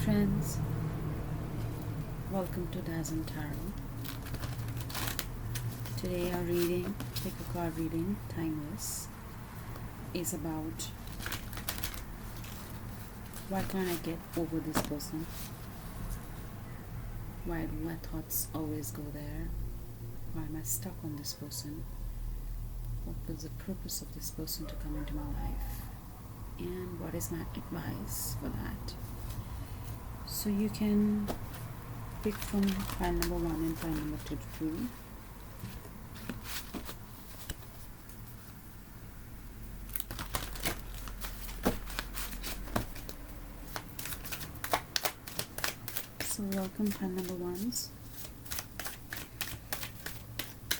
friends, welcome to Dazzom Tarot. Today our reading, pick a card reading, Timeless, is about why can't I get over this person? Why do my thoughts always go there? Why am I stuck on this person? What was the purpose of this person to come into my life? And what is my advice for that? So you can pick from pile number 1 and pile number 2. So welcome pile number 1s.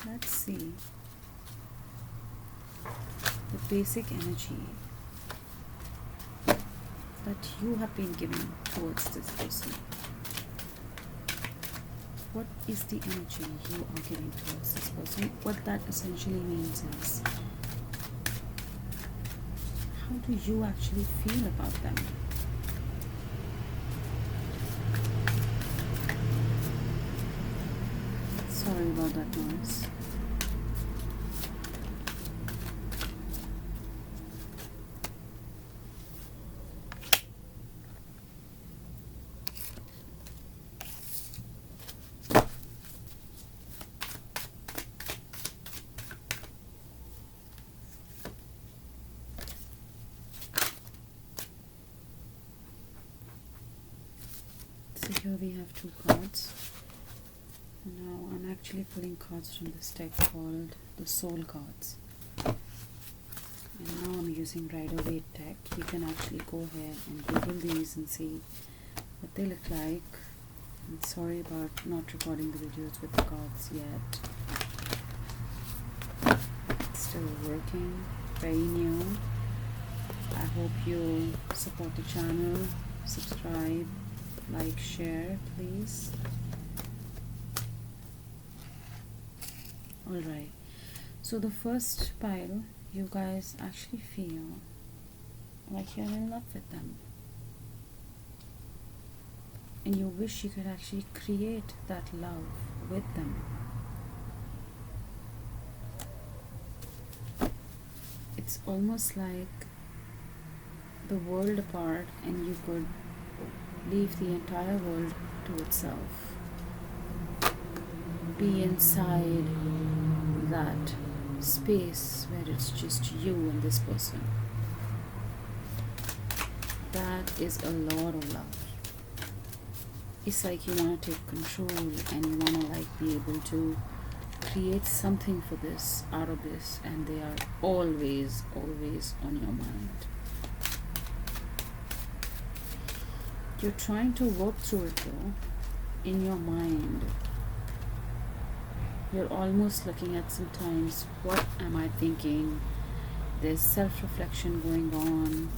Let's see the basic energy that you have been given towards this person. What is the energy you are giving towards this person? What that essentially means is, how do you actually feel about them? Sorry about that noise. So here we have 2 cards. Now I'm actually pulling cards from this deck called the Soul cards. And now I'm using Rider-Waite deck. You can actually go ahead and Google these and see what they look like. I'm sorry about not recording the videos with the cards yet. It's still working, very new. I hope you support the channel, subscribe, like, share, please. Alright, so the first pile, you guys actually feel like you're in love with them. And you wish you could actually create that love with them. It's almost like the world apart and you could leave the entire world to itself. Be inside that space where it's just you and this person. That is a lot of love. It's like you want to take control and you want to like be able to create something for this, out of this, and they are always on your mind. You're trying to work through it though, in your mind. You're almost looking at sometimes, what am I thinking? There's self-reflection going on.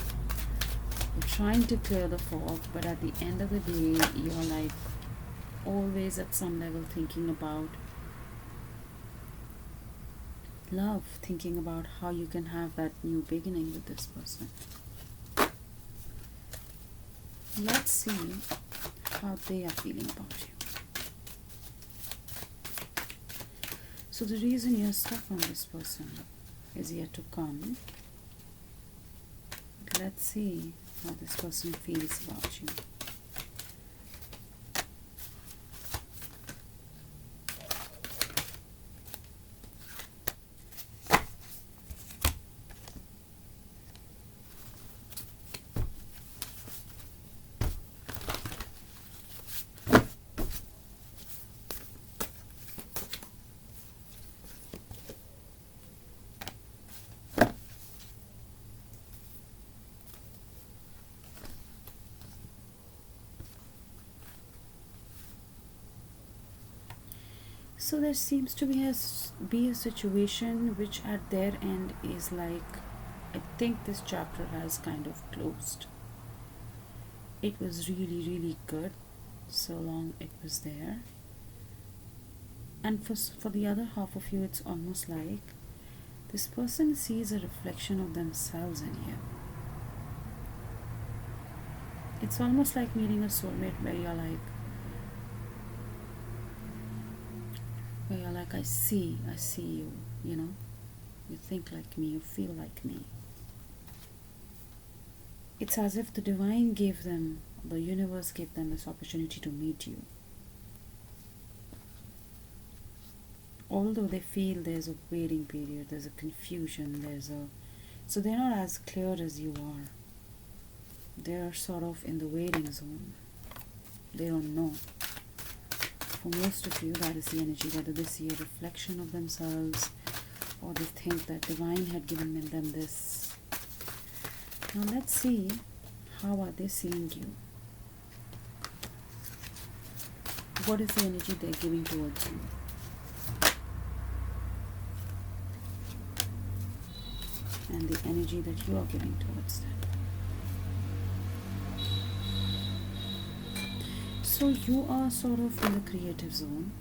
You're trying to clear the fog, but at the end of the day, you're like always at some level thinking about love, thinking about how you can have that new beginning with this person. Let's see how they are feeling about you. So the reason you're stuck on this person is yet to come. Let's see how this person feels about you. So there seems to be a situation which at their end is like, I think this chapter has kind of closed. It was really good so long it was there. And for the other half of you, it's almost like this person sees a reflection of themselves in you. It's almost like meeting a soulmate where you're like, I see you, you know, you think like me, you feel like me. It's as if the divine gave them, the universe gave them this opportunity to meet you. Although they feel there's a waiting period, there's a confusion, so they're not as clear as you are. They're sort of in the waiting zone. They don't know. For most of you, that is the energy, whether they see a reflection of themselves or they think that divine had given them this. Now let's see, how are they seeing you? What is the energy they're giving towards you? And the energy that you are giving towards them. So you are sort of in the creative zone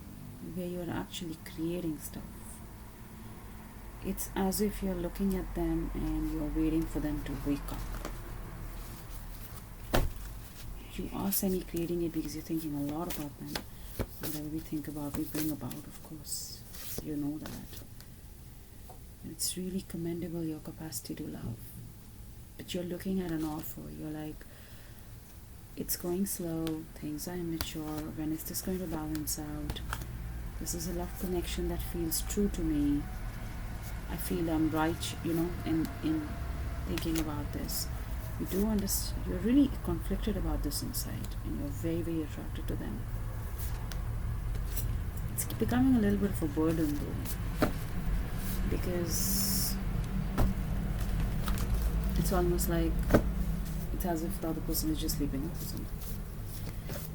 where you're actually creating stuff. It's as if you're looking at them and you're waiting for them to wake up. You are semi-creating it because you're thinking a lot about them. Whatever we think about, we bring about, of course. You know that. It's really commendable, your capacity to love. But you're looking at an offer. You're like, it's going slow, things are immature, when is this going to balance out? This is a love connection that feels true to me. I feel I'm right, you know, in thinking about this. You do understand, you're really conflicted about this inside, and you're very, very attracted to them. It's becoming a little bit of a burden though, because it's almost like it's as if the other person is just sleeping off or something.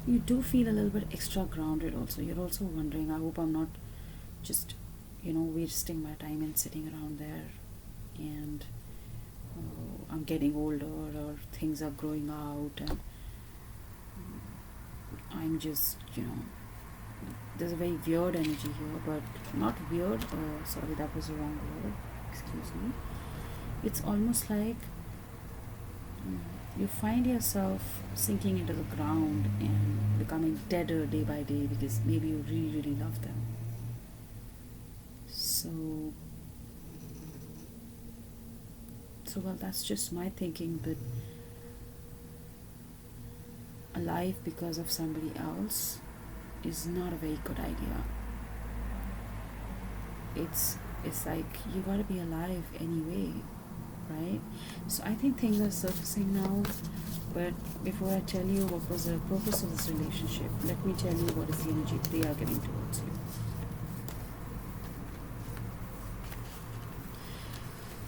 You do feel a little bit extra grounded also. You're also wondering, I hope I'm not just, you know, wasting my time and sitting around there and I'm getting older or things are growing out and I'm just, you know, there's a very weird energy here, but not weird, sorry, that was the wrong word, excuse me. It's almost like you find yourself sinking into the ground and becoming deader day by day because maybe you really, really love them. So well, that's just my thinking, but a life because of somebody else is not a very good idea. It's like you gotta be alive anyway, right? So I think things are surfacing now, but before I tell you what was the purpose of this relationship, let me tell you what is the energy they are giving towards you.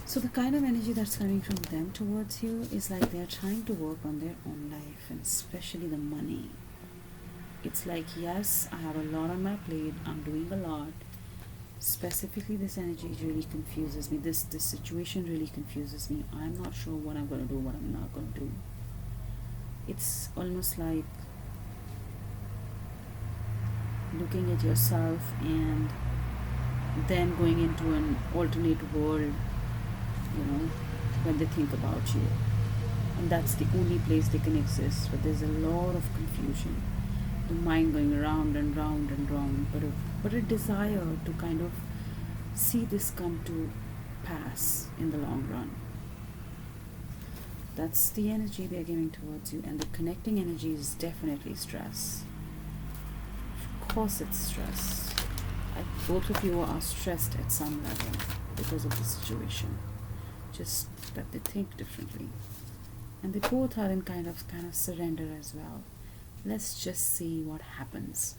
So the kind of energy that's coming from them towards you is like they're trying to work on their own life, and especially the money. It's like, yes, I have a lot on my plate, I'm doing a lot. Specifically, this energy really confuses me. This situation really confuses me. I'm not sure what I'm going to do, what I'm not going to do. It's almost like looking at yourself and then going into an alternate world, you know, when they think about you. And that's the only place they can exist. But there's a lot of confusion. The mind going round and round and round, but a desire to kind of see this come to pass in the long run. That's the energy they're giving towards you, and the connecting energy is definitely stress. Of course it's stress. Both of you are stressed at some level because of the situation, just that they think differently, and they both are in kind of surrender as well. Let's just see what happens,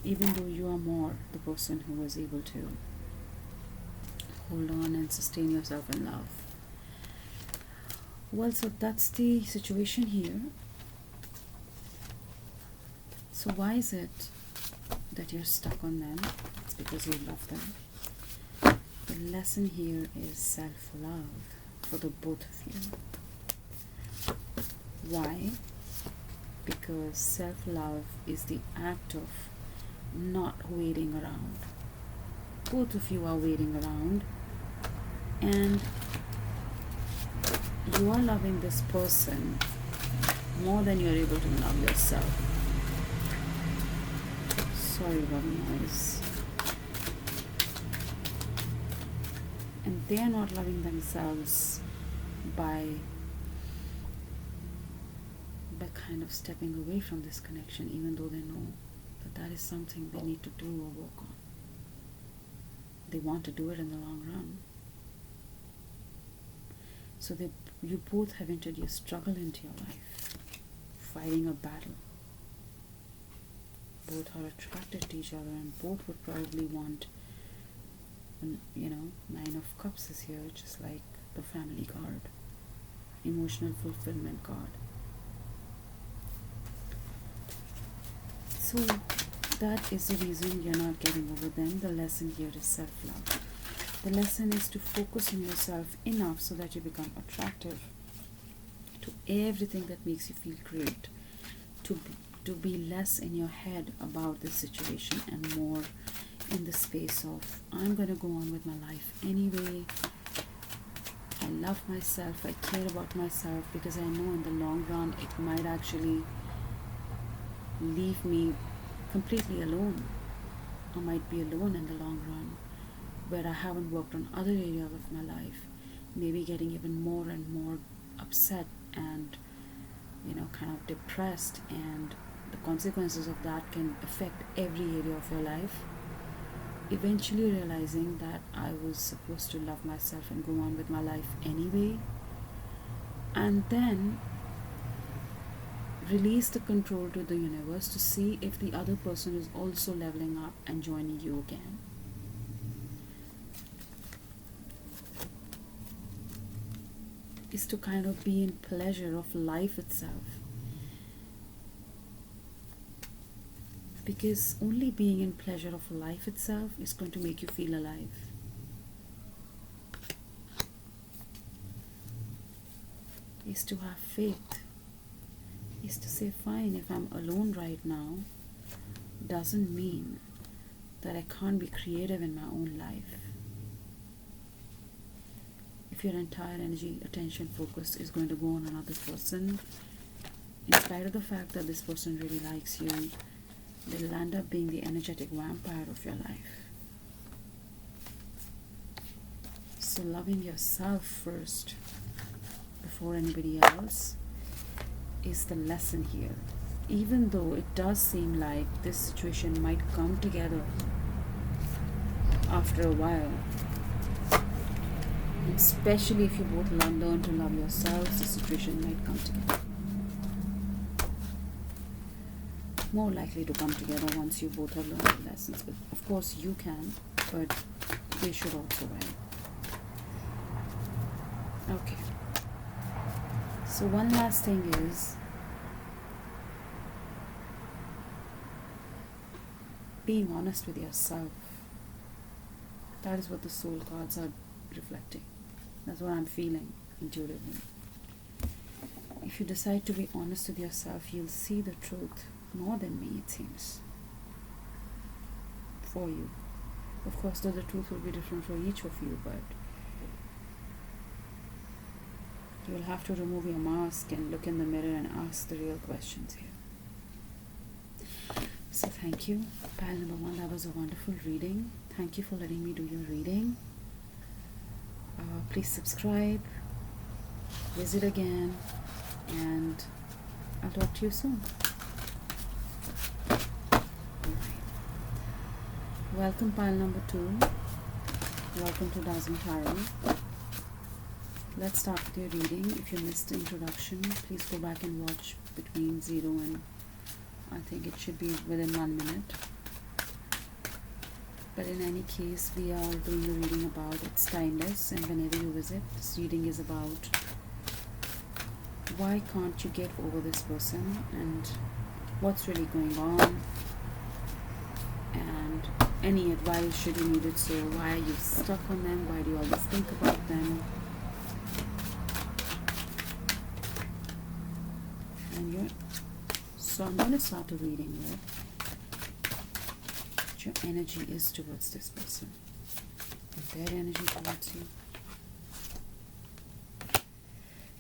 even though you are more the person who was able to hold on and sustain yourself in love. Well, so that's the situation here. So why is it that you're stuck on them? It's because you love them. The lesson here is self-love for the both of you. Why? Because self-love is the act of not waiting around. Both of you are waiting around, and you are loving this person more than you're able to love yourself. Sorry about noise. And they are not loving themselves by kind of stepping away from this connection, even though they know that that is something they need to do or work on. They want to do it in the long run. So you both have entered your struggle into your life, fighting a battle. Both are attracted to each other, and both would probably want, Nine of Cups is here, just like the family card, emotional fulfillment card. So that is the reason you're not getting over them. The lesson here is self-love. The lesson is to focus on yourself enough so that you become attractive to everything that makes you feel great, to be less in your head about this situation and more in the space of, I'm going to go on with my life anyway. I love myself, I care about myself, because I know in the long run it might actually leave me completely alone. I might be alone in the long run, where I haven't worked on other areas of my life, maybe getting even more and more upset and kind of depressed, and the consequences of that can affect every area of your life. Eventually realizing that I was supposed to love myself and go on with my life anyway, and then release the control to the universe to see if the other person is also leveling up and joining you again. Is to kind of be in pleasure of life itself. Because only being in pleasure of life itself is going to make you feel alive. Is to have faith. Is to say, fine, if I'm alone right now, doesn't mean that I can't be creative in my own life. If your entire energy, attention, focus is going to go on another person, in spite of the fact that this person really likes you, they'll end up being the energetic vampire of your life. So loving yourself first before anybody else is the lesson here. Even though it does seem like this situation might come together after a while, especially if you both learn to love yourselves, the situation might come together. More likely to come together once you both have learned the lessons. But of course you can, but they should also, right? Okay. So one last thing is being honest with yourself. That is what the soul cards are reflecting. That's what I'm feeling intuitively. If you decide to be honest with yourself, you'll see the truth more than me, it seems, for you. Of course, though the truth will be different for each of you, but you will have to remove your mask and look in the mirror and ask the real questions here. So thank you, pile number 1. That was a wonderful reading. Thank you for letting me do your reading. Please subscribe, visit again, and I'll talk to you soon. Welcome, pile number 2. Welcome to Dazzom Tarot. Let's start with your reading. If you missed the introduction, please go back and watch between 0 and I think it should be within 1 minute. But in any case, we are doing a reading about it's timeless, and whenever you visit, this reading is about why can't you get over this person and what's really going on, and any advice should you need it. So why are you stuck on them? Why do you always think about them? And so I'm going to start the reading with what your energy is towards this person, and their energy towards you.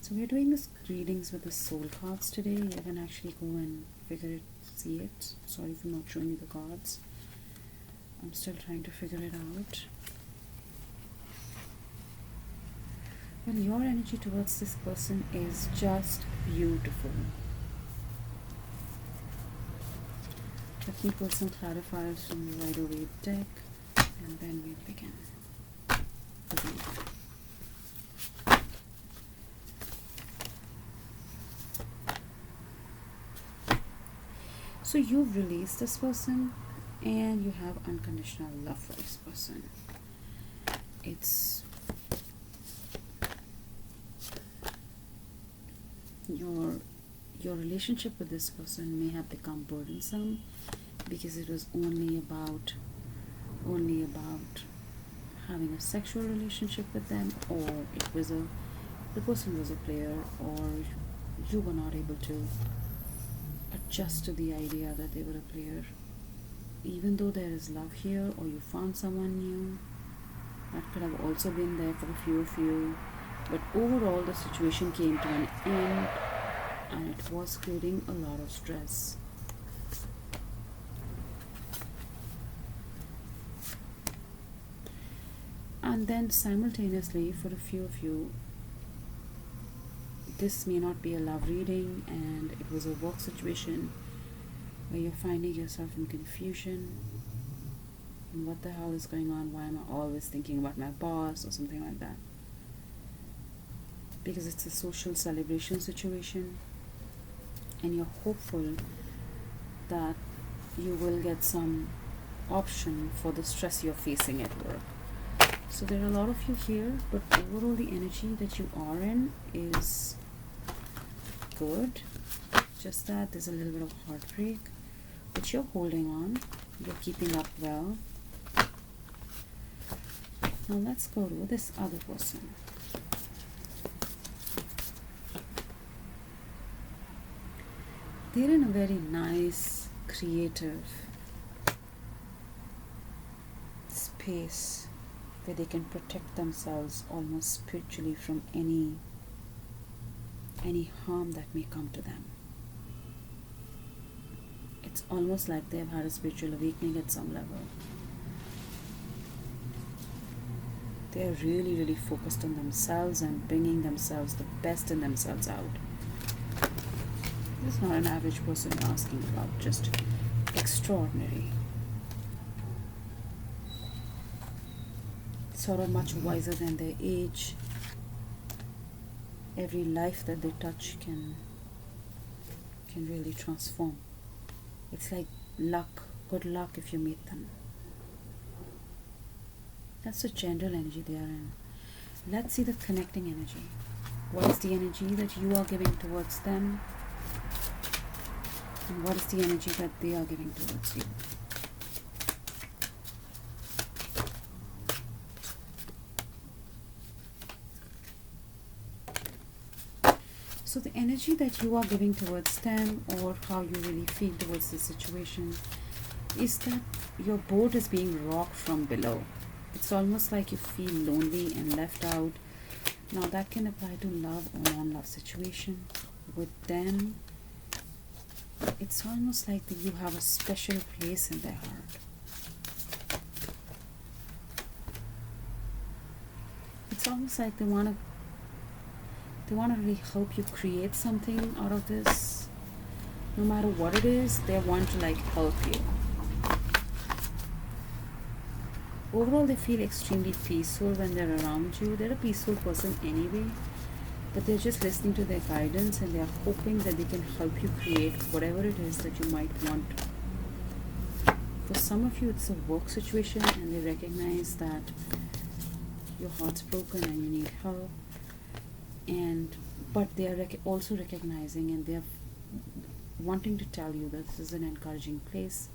So we're doing this readings with the soul cards today. You can actually go and figure it, see it. Sorry for not showing you the cards. I'm still trying to figure it out. Well, your energy towards this person is just beautiful. Let me pull some clarifiers from the Rider-Waite deck, and then we'll begin. So you've released this person and you have unconditional love for this person. It's your relationship with this person may have become burdensome because it was only about having a sexual relationship with them, or the person was a player, or you were not able to adjust to the idea that they were a player. Even though there is love here, or you found someone new, that could have also been there for a few of you, but overall the situation came to an end and it was creating a lot of stress. And then simultaneously, for a few of you, this may not be a love reading and it was a work situation where you're finding yourself in confusion. And what the hell is going on? Why am I always thinking about my boss or something like that? Because it's a social celebration situation and you're hopeful that you will get some option for the stress you're facing at work. So there are a lot of you here, but overall the energy that you are in is good. Just that there's a little bit of heartbreak, but you're holding on. You're keeping up well. Now let's go to this other person. They're in a very nice, creative space where they can protect themselves almost spiritually from any harm that may come to them. It's almost like they've had a spiritual awakening at some level. They're really, really focused on themselves and bringing themselves, the best in themselves out. This is not an average person you're asking about, just extraordinary. Sort of much wiser than their age. Every life that they touch can really transform. It's like luck, good luck if you meet them. That's the general energy they are in. Let's see the connecting energy. What is the energy that you are giving towards them? And what is the energy that they are giving towards you? So the energy that you are giving towards them, or how you really feel towards the situation, is that your boat is being rocked from below. It's almost like you feel lonely and left out. Now that can apply to love or non-love situation. With them, it's almost like that you have a special place in their heart. It's almost like they want to really help you create something out of this. No matter what it is, they want to help you. Overall, they feel extremely peaceful when they're around you. They're a peaceful person anyway, but they're just listening to their guidance and they're hoping that they can help you create whatever it is that you might want. For some of you, it's a work situation and they recognize that your heart's broken and you need help. But they are also recognizing and they're wanting to tell you that this is an encouraging place.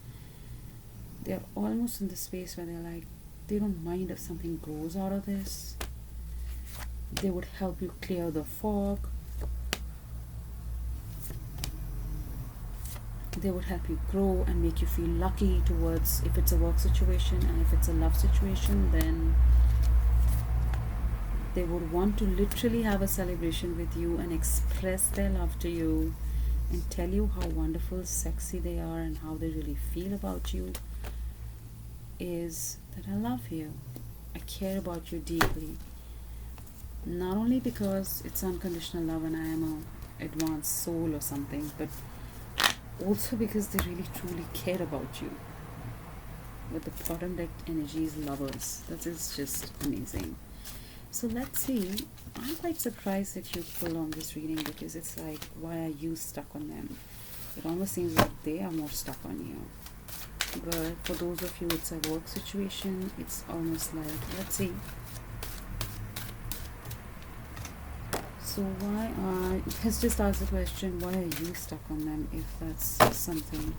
They're almost in the space where they're they don't mind if something grows out of this. They would help you clear the fog. They would help you grow and make you feel lucky towards, if it's a work situation, and if it's a love situation, then They would want to literally have a celebration with you and express their love to you and tell you how wonderful, sexy they are and how they really feel about you. Is that I love you. I care about you deeply. Not only because it's unconditional love and I am a advanced soul or something, but also because they really truly care about you. With the bottom deck energies, lovers. That is just amazing. So let's see. I'm quite surprised that you pull on this reading, because it's like, why are you stuck on them? It almost seems like they are more stuck on you. But for those of you, it's a work situation. It's almost like, let's see. So let's just ask the question, why are you stuck on them, if that's something?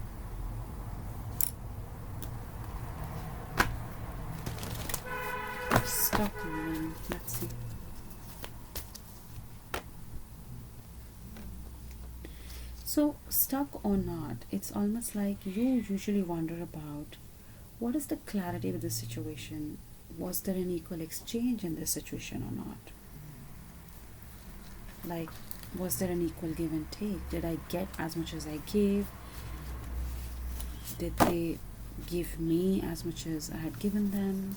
Stuck on them. Let's see. So, stuck or not, it's almost like you usually wonder about what is the clarity with the situation. Was there an equal exchange in this situation or not? Like, was there an equal give and take? Did I get as much as I gave? Did they give me as much as I had given them?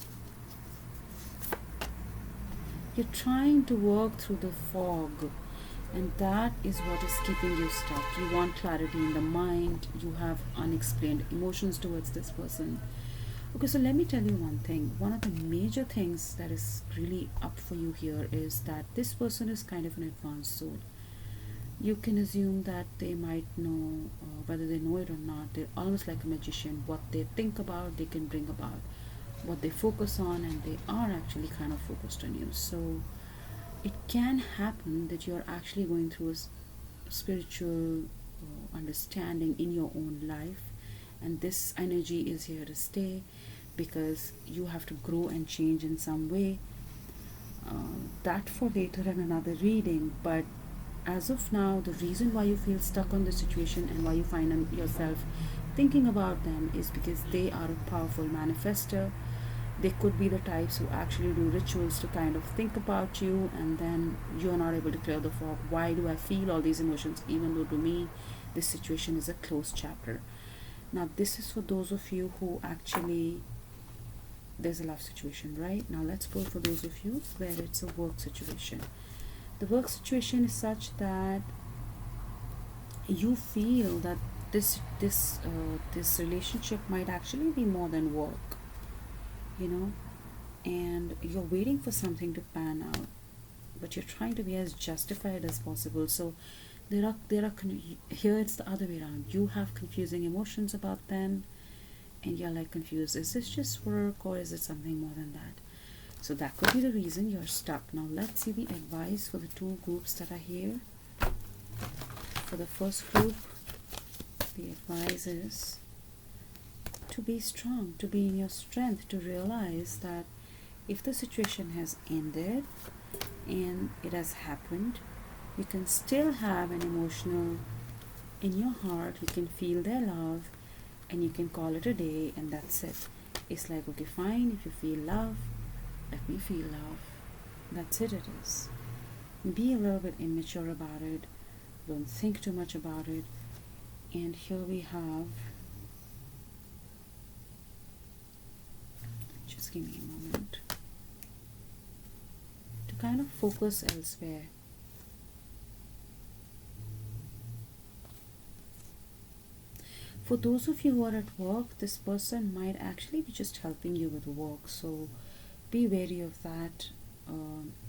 You're trying to work through the fog, and that is what is keeping you stuck. You want clarity in the mind. You have unexplained emotions towards this person. Okay, so let me tell you one thing. One of the major things that is really up for you here is that this person is kind of an advanced soul. You can assume that they might know, whether they know it or not, they're almost like a magician. What they think about, they can bring about. What they focus on, and they are actually kind of focused on you. So it can happen that you're actually going through a spiritual understanding in your own life, and this energy is here to stay, because you have to grow and change in some way. That for later in another reading. But as of now, the reason why you feel stuck on the situation and why you find yourself thinking about them is because they are a powerful manifester. They could be the types who actually do rituals to kind of think about you, and then you're not able to clear the fog. Why do I feel all these emotions, even though to me this situation is a closed chapter? Now this is for those of you who actually, there's a love situation, right? Now let's go for those of you where it's a work situation. The work situation is such that you feel that this relationship might actually be more than work, and you're waiting for something to pan out, but you're trying to be as justified as possible. So here it's the other way around. You have confusing emotions about them, and you're like confused. Is this just work, or is it something more than that? So that could be the reason you're stuck. Now let's see the advice for the two groups that are here. For the first group, the advice is to be strong, to be in your strength, to realize that if the situation has ended and it has happened, you can still have an emotional in your heart. You can feel their love, and you can call it a day, and that's it. It's like, okay, fine, if you feel love, let me feel love. That's it is. Be a little bit immature about it. Don't think too much about it. And here we have, just give me a moment, to kind of focus elsewhere. For those of you who are at work, this person might actually be just helping you with work, so be wary of that.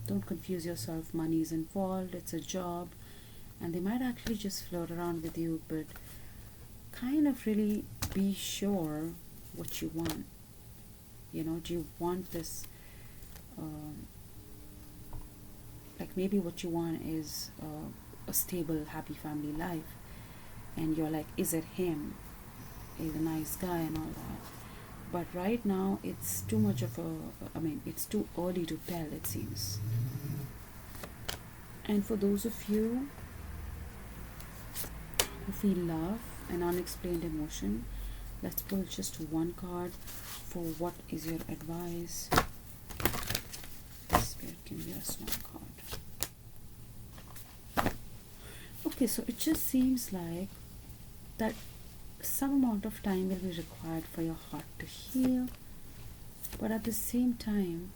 Don't confuse yourself. Money is involved, it's a job, and they might actually just float around with you, but kind of really be sure what you want. Do you want this, like maybe what you want is a stable, happy family life, and you're like, is it him? He's a nice guy and all that. But right now, it's too much of it's too early to tell, it seems. And for those of you who feel love and unexplained emotion, let's pull just one card for what is your advice. Spirit. can be a small card. Okay, so it just seems like that some amount of time will be required for your heart to heal, but at the same time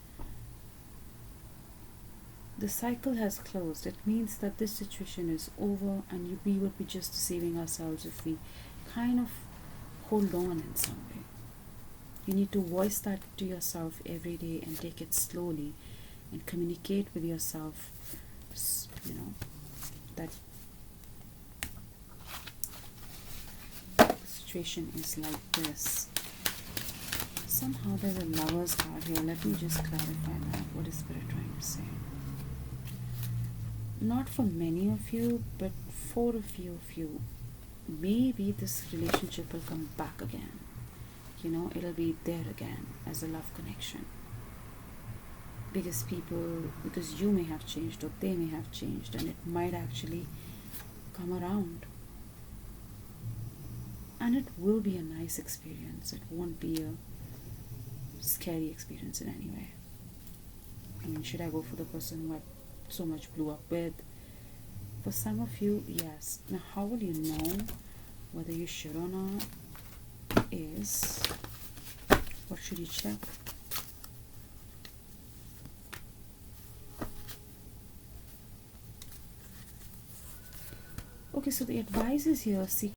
the cycle has closed. It means that this situation is over, and we would be just deceiving ourselves if we kind of hold on in some way. You need to voice that to yourself every day and take it slowly and communicate with yourself, you know, that the situation is like this. Somehow there's a Lover's card here. Let me just clarify that. What is Spirit trying to say? Not for many of you, but for a few of you, maybe this relationship will come back again. You know, it'll be there again as a love connection. Because you may have changed, or they may have changed, and it might actually come around. And it will be a nice experience. It won't be a scary experience in any way. I mean, should I go for the person who I so much blew up with? For some of you, yes. Now, how will you know whether you should or not? Is what should you check? Okay, so the advice is here: seek